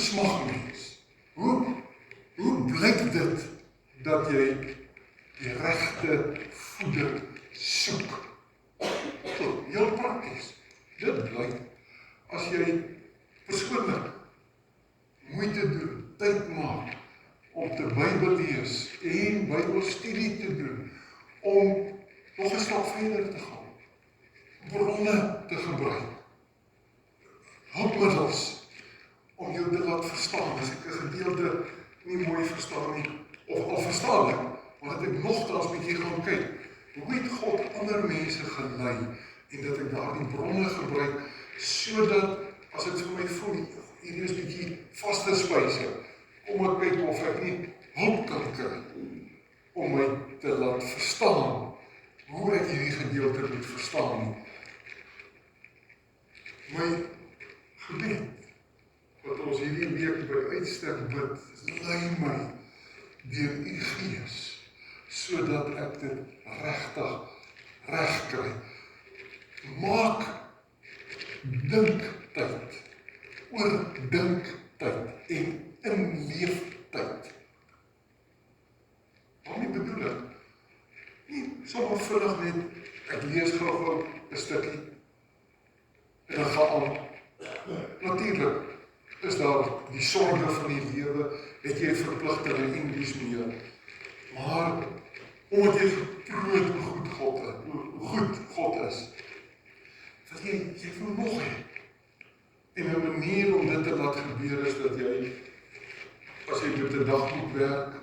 smag mens? Hoe blyk dit dat jy die regte voeding soek? Heel prakties. Dit blyk as jy persoonlik moeite doen, tyd maak om te Bybel lees en Bybelstudie te doen, om nog 'n stap verder te gaan, bronne te gebruik, hulpmiddels om jou te laat verstaan. As ek 'n gedeelte nie mooi verstaan nie, of al verstaan ek, maar dat ek nogtans bietjie gaan kyk, hoe het God ander mense gelei, en dat ek daardie bronne gebruik, sodat as dit vir my voel, hier is bietjie vaste spyse, kom ek kyk of ek nie hulp kan kry, om my te laat verstaan, hoe ek hierdie gedeelte moet verstaan. My gebed, wat ons hierdie week by uitstek bid, lei my deur u Gees, sodat ek dit regtig reg kry. Maak dinktyd, oordenktyd en inleeftyd. Waarmee bedoel ek? Nie sommer vinnig net, ek lees gou 'n stukkie, en dan gaan aan. Natuurlik is daar die sorge van die lewe, het jy verpligtinge in Engels meer. Maar omdat jy geproot hoe goed God is, dat jy wil nog hê. En 'n manier om dit te laat gebeur is dat jy, as jy met 'n dagboek werk,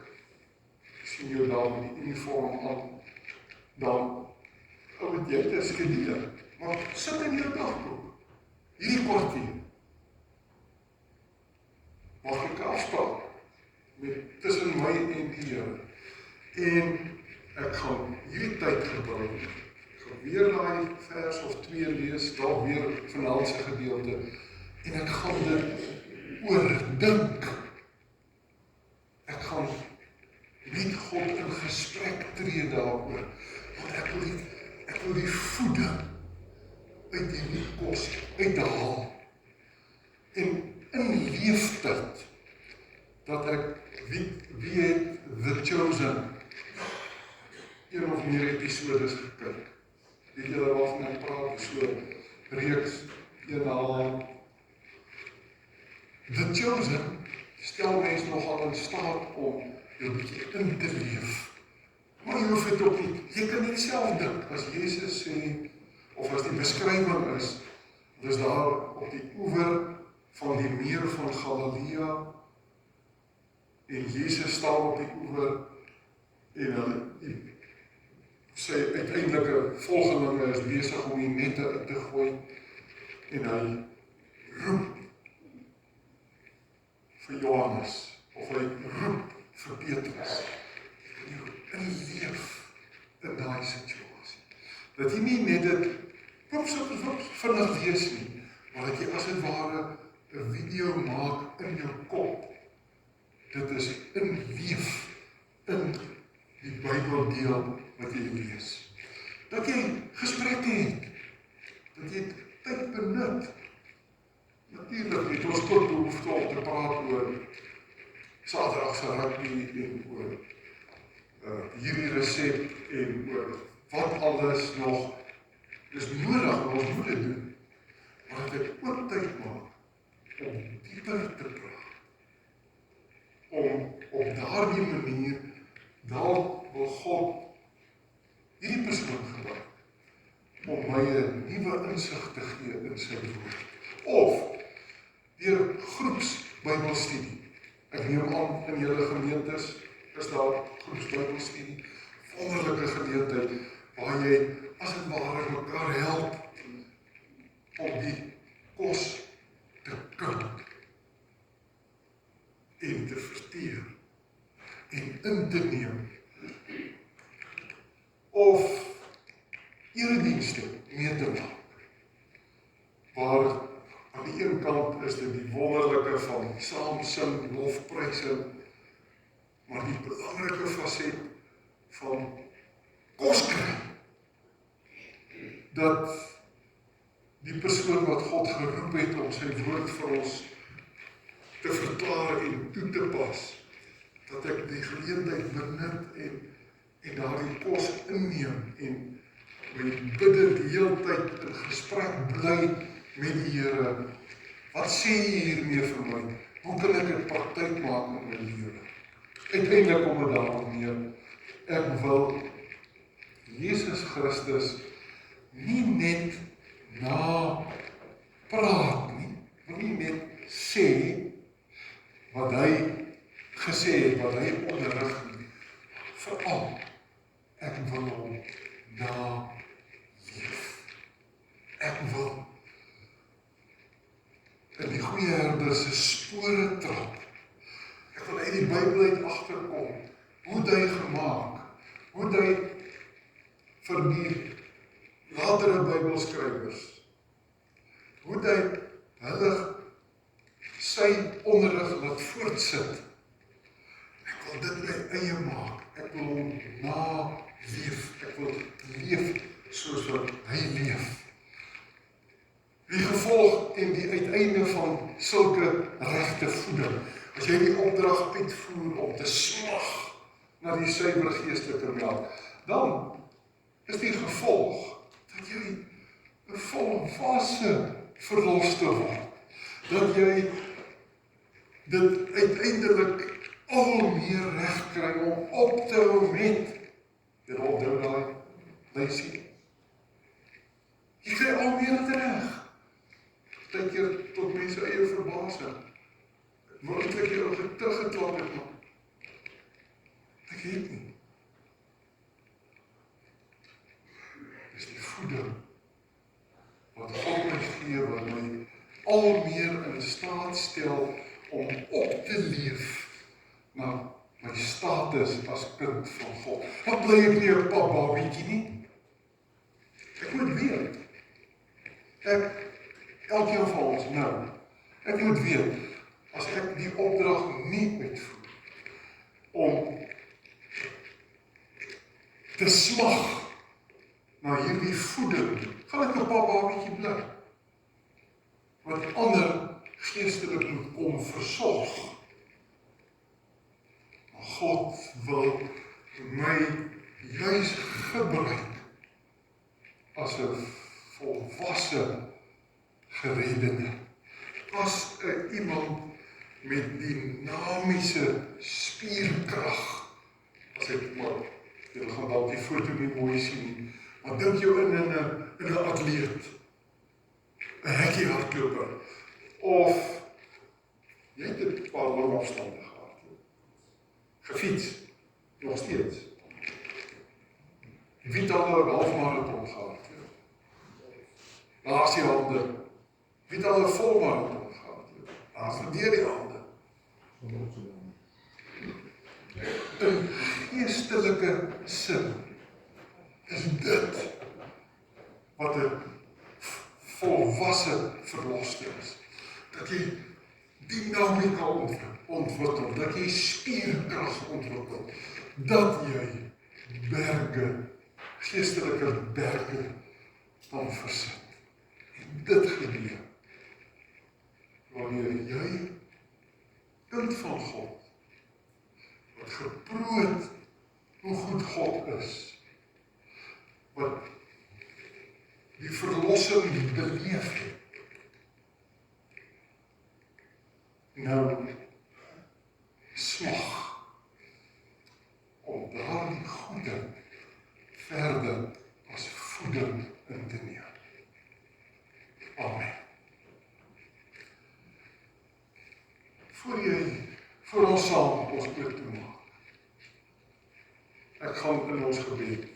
sien jou daar met die uniform aan, dan moet jy dit skedule. Maar sit in jou dagboek, hierdie kwartier, mag ek afspraak met tussen my en die Here. En ek gaan hierdie tyd gebruik, weer daai vers of 2 lees, daar weer vanaand se gedeelte, en ek gaan dit oordink. Ek gaan met God in gesprek tree daaroor, want ek wil die voeding uit die kos uithaal, en in leeftyd, dat ek, wie het The Chosen, een of meer episodes gekyk. Weet julle waarvan ek praat, so reeks, een na The Chosen stel mens nogal in staat om jou bietjie in te leef. Maar jy hoef dit ook nie. Jy kan net self dink, as Jesus sê, of as die beskrywing is, dis daar op die oewer van die meer van Galilea, en Jesus staan op die oewer, en hulle, sy uiteindelike volgelinge is besig om die nette uit te gooi, en hy roep vir Johannes, of hy roep vir Petrus, en inleef in daai situasie. Dat jy nie net dit, vinnig lees nie, maar dat jy as het ware 'n video maak in jou kop. Dit is inweef in die Bybeldeel wat jy lees. Dat jy gesprekke het, dat jy tyd benut. Natuurlik het ons ook behoefte om te praat oor Saterdag se rugby en oor hierdie resep en oor wat alles nog is nodig en ons moet dit doen. Maar dat ek ook tyd maak om dieper te praat. Om op daardie manier dalk wil God hierdie persoon gebruik om my 'n nuwe insig te gee in sy woord. Of deur groeps Bybelstudie. Ek neem aan in julle gemeentes is daar groeps Bybelstudie. Wonderlike geleentheid waar jy as het ware mekaar help om die kos te kook en te verteer en in te neem. Of eredienste mee te maak. Waar aan die een kant is dit die wonderlike van saam sing, lofprysing, maar die belangrike faset van kos kry. Dat die persoon wat God geroep het om sy woord vir ons te verklaar en toe te pas, dat ek die geleentheid benut en daardie kos inneem en my bidde die hele tyd in gesprek bly met die Here. Wat sê jy hiermee vir my? Hoe kan ek dit praktyk maak in my lewe? Uiteindelik kom dit daarop neer. Ek wil Jesus Christus nie net na praat nie, wil nie net sê wat hy gesê het, wat hy onderrig nie. Veral, ek wil hom na leef. Ek wil in die goeie herder se spore trap. Ek wil uit die Bybel uit agterkom. Hoe het hy gemaak? Hoe het hy vir die latere Bybelskrywers, hoe het hy hulle sy onderrig laat voortsit? Ek wil dit my eie maak. Ek wil hom naleef. Ek wil leef soos wat hy leef. Die gevolg en die uiteinde van sulke regte voeding. As jy die opdrag uitvoer om te smag na die suiwer geestelike melk, dan is die gevolg dat jy 'n volwasse verloste word. Dat jy dit uiteindelik al meer reg kry om op te hou met. Jy onthou daai lysie. Jy kry al meer dit reg. Partykeer tot mense eie verbasing. Moet ek jou teruggeklap het, man? Ek weet nie. Dis die voeding wat God my gee, wat my al meer in staat stel om op te leef na my status as kind van God. Wat bly ek nie 'n papbabietjie nie? Ek moet weet. Elkeen van ons nou. Ek moet weet, as ek die opdrag nie uitvoer om te smag na hierdie voeding, gaan ek 'n papbabietjie bly. Wat ander geestelik moet kom versorg. Maar God wil my juis gebruik as 'n volwasse geredene. As 'n iemand met dinamiese spierkrag. As ek maar, julle gaan dalk die foto nie mooi sien nie, maar dink jou in 'n atleet, 'n hekkie hardloper, of jy het 'n paar lang afstande gehad, gefiets, nog steeds. Wie het al 'n halfmarathon gehad? Laas die hande. Wie het al 'n volmarathon gehad? Laas deur die hande. In geestelike sin is dit wat 'n volwasse verloste is. Dat jy dinamika ontwikkel, dat jy spierkrag ontwikkel, dat jy berge, geestelike berge kan versit. En dit gebeur wanneer jy kind van God, wat geproe het hoe goed God is, wat die verlossing beleef het, nou smag om daardie goede verder as voeding in te neem. Amen. Voor ons saam ons oor toe maak. Ek gaan in ons gebed,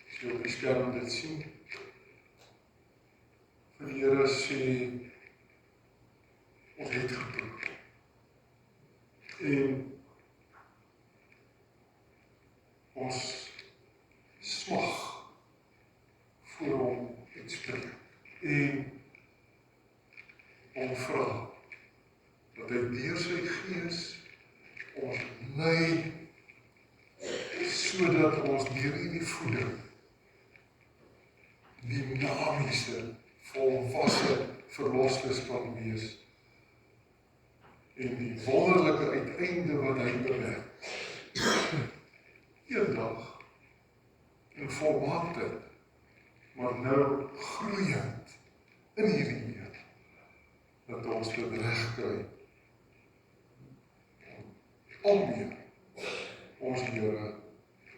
as jy op die skerm dit sien, vir die Here sê, ons het geproef. En ons smag voor hom iets bring. En hom vra dat hy deur sy gees ons lei sodat ons deur hierdie voeding dinamiese, volwasse verlostes kan wees en die wonderlike uiteinde wat hy bewerk. Eendag in volmaaktheid, maar nou groeiend in hierdie weer, dat ons dit reg kry om alweer ons Here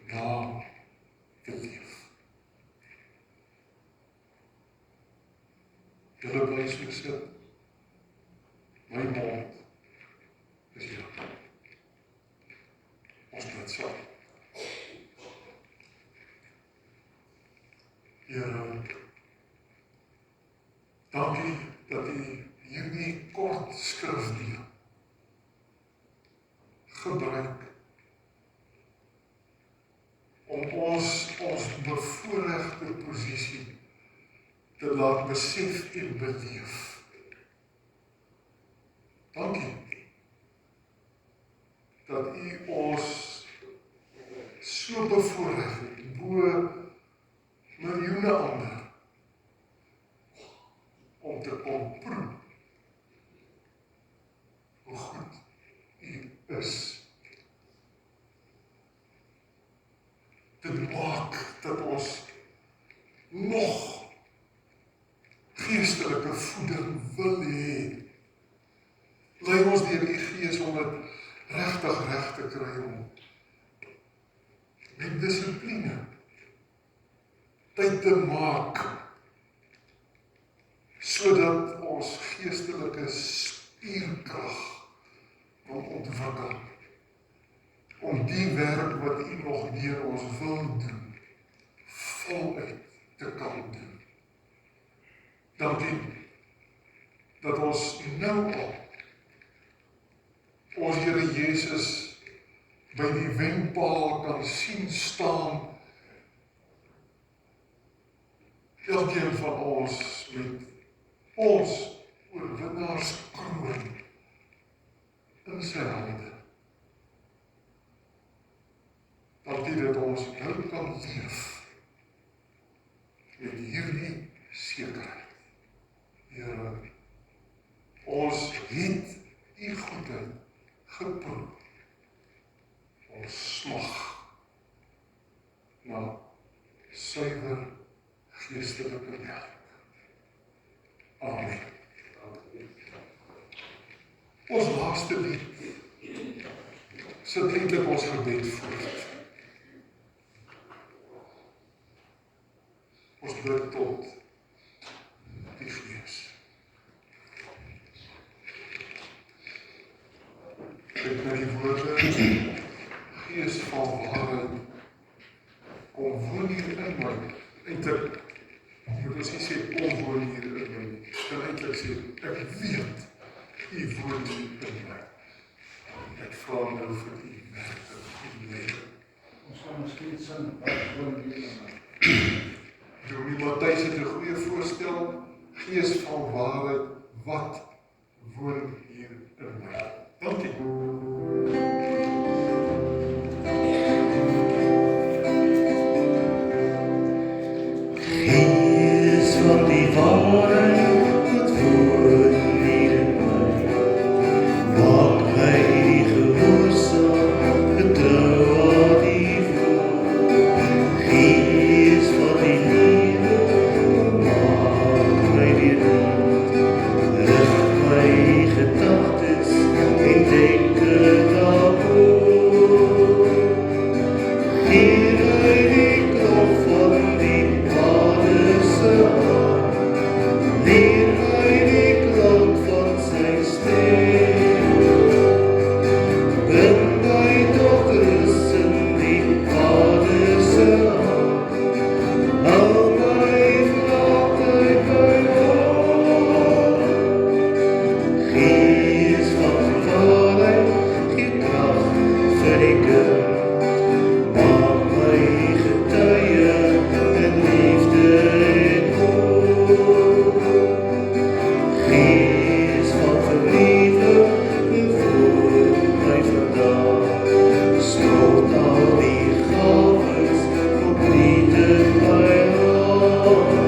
na te leef. Julle bly so sit, my mond is hier. Ons bid saam. Here, dankie dat U hierdie kort skrifdeel gebruik om ons bevoorregte posisie te laat besef en beleef. Dankie dat U ons so bevoorreg het, bo miljoene ander, om te kom proe hoe goed U is. Dit maak dat ons nog geestelike voeding wil hê. Lei ons deur die Gees om dit regtig reg te kry, om met dissipline tyd te maak, sodat ons geestelike spierkrag kan ontwikkel, om die werk wat U nog deur ons wil doen, voluit te kan doen. Dankie dat ons nou al ons Here Jesus by die wenpaal kan sien staan, elkeen van ons met ons oorwinnaarskroon in sy hande. Dankie dat ons nou kan leef met hierdie sekerheid. Here, ons het U goedheid geproe. Ons smag na suiwer geestelike melk. Amen. Ons laaste lied sit eintlik ons gebed voort. Ons bid tot die Gees. Kyk na die woorde, Gees van waarheid, kom woon hier in my. Eintlik moet ons nie sê kom woon hier in my. Ek kan eintlik sê, ek weet U woon hier in my. Ek vra nou vir U werke in my lewe. Ons gaan miskien sing, wat woon hier in my. Dominee Matthys het 'n goeie voorstel Gees van waarheid, wat woon hier in my? Dankie. Gees van die waarheid, wat woon hier in my. Maak my die gehoorsaam, getrou aan die woord. Gees van die liefde, maak my weer nuut. Rig my gedagtes en denke daaroor. Gee my die krag van die Vader se hand. Leer my die klank van sy stem. Bring my tot rus in die Vader se hand. Hou my vir altyd by hom. Gees van waarheid, gee krag vir die kind. Maak my getuie in liefde en hoop. Gees van verliefing, bewoon my vandag. Stort al die gawes opnuut in my hand.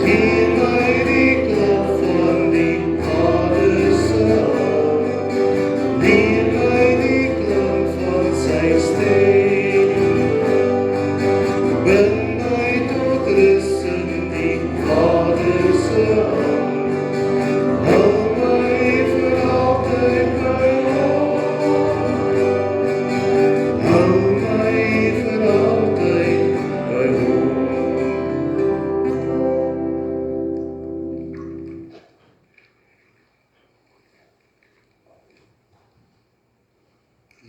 Gee my die krag van die Vader se hand. Leer my die klank van sy stem. Bring my tot rus in die Vader se hand. Hou my vir altyd by hom. Hou my vir altyd by hom.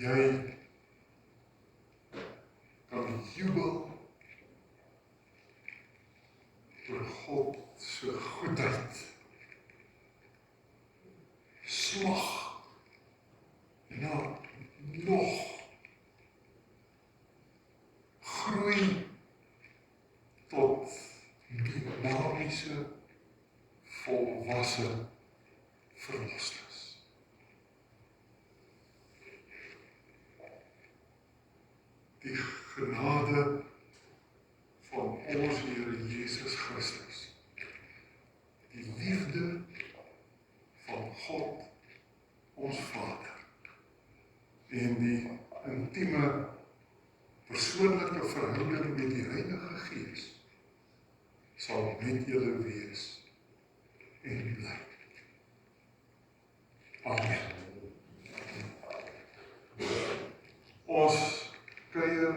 Jy kan jubel oor God se goedheid. Slag na nog groei tot dynamiese, volwasse verlossers. Die genade van ons Here Jesus Christus, die liefde van God, ons Vader, en die intieme, persoonlike verhouding met die Heilige Gees, sal met julle wees en bly. Amen. Ons kuier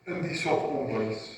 in die sopkombuis